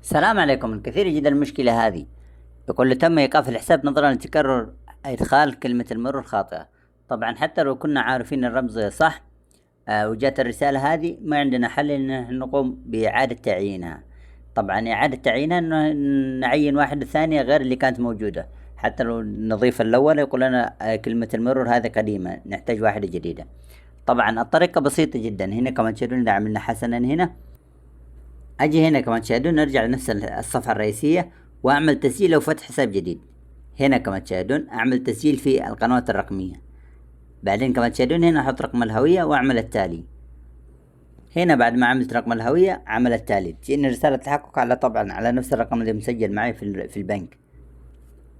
السلام عليكم. الكثير يجد المشكلة هذه، يقول تم إيقاف الحساب نظرا لتكرر إدخال كلمة المرور خاطئة. طبعا حتى لو كنا عارفين الرمز صح، وجات الرسالة هذه، ما عندنا حل إن نقوم بإعادة تعيينها. طبعا إعادة تعيينها إنه نعين واحدة ثانية غير اللي كانت موجودة. حتى لو نضيف الأول يقول لنا كلمة المرور هذه قديمة، نحتاج واحدة جديدة. طبعا الطريقة بسيطة جدا. هنا كمان تشاهدون إذا عملنا حسنا هنا، اجي هنا كمان تشاهدون نرجع لنفس الصفحة الرئيسية واعمل تسجيل او فتح حساب جديد. هنا كمان تشاهدون اعمل تسجيل في القنوات الرقمية. بعدين كمان تشاهدون هنا احط رقم الهوية واعمل التالي. هنا بعد ما عملت رقم الهوية عمل التالي، تجيني رسالة تحقق على طبعا على نفس الرقم اللي مسجل معي في البنك.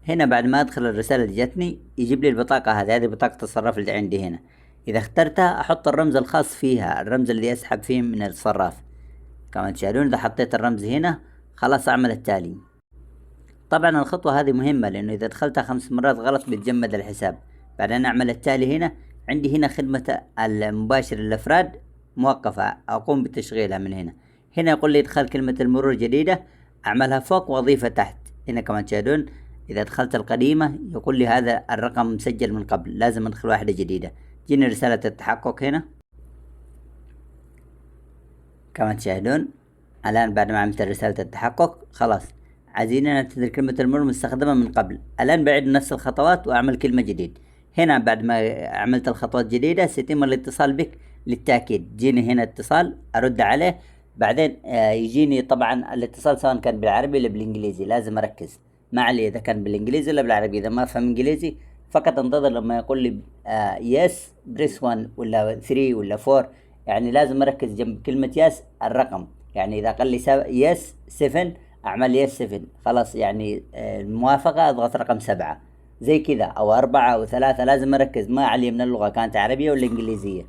هنا بعد ما ادخل الرسالة اللي جتني يجيب لي البطاقة هذه بطاقة الصراف اللي عندي هنا. اذا اخترتها احط الرمز الخاص فيها، الرمز اللي اسحب فيه من الصراف. كمان تشاهدون اذا حطيت الرمز هنا خلاص اعمل التالي. طبعا الخطوة هذه مهمة لانه اذا دخلتها 5 مرات غلط بيتجمد الحساب. بعدين اعمل التالي. هنا عندي هنا خدمة المباشر للافراد موقفة، اقوم بتشغيلها من هنا. هنا يقول لي ادخل كلمة المرور جديدة، اعملها فوق واضيفها تحت. هنا كمان تشاهدون اذا دخلت القديمة يقول لي هذا الرقم مسجل من قبل، لازم ادخل واحدة جديدة. جيني رسالة التحقق هنا كمان تشاهدون. الآن بعد ما عملت رسالة التحقق خلاص عايزين نعتذر كلمة المرور مستخدمة من قبل. الآن بعيد نفس الخطوات وأعمل كلمة جديد. هنا بعد ما عملت الخطوات جديدة سيتم الاتصال بك للتأكيد. جيني هنا اتصال أرد عليه. بعدين يجيني طبعا الاتصال سواء كان بالعربي ولا بالإنجليزي، لازم أركز. ما علي إذا كان بالإنجليزي ولا بالعربي. إذا ما أفهم إنجليزي فقط انتظر لما يقول لي يس بريس 1 ولا 3 ولا 4. يعني لازم أركز جنب كلمة يس الرقم. يعني إذا قال لي يس 7 أعمل يس 7 خلاص، يعني الموافقة أضغط رقم 7 زي كذا، أو 4 أو 3. لازم أركز، ما علي من اللغة كانت عربية ولا إنجليزية.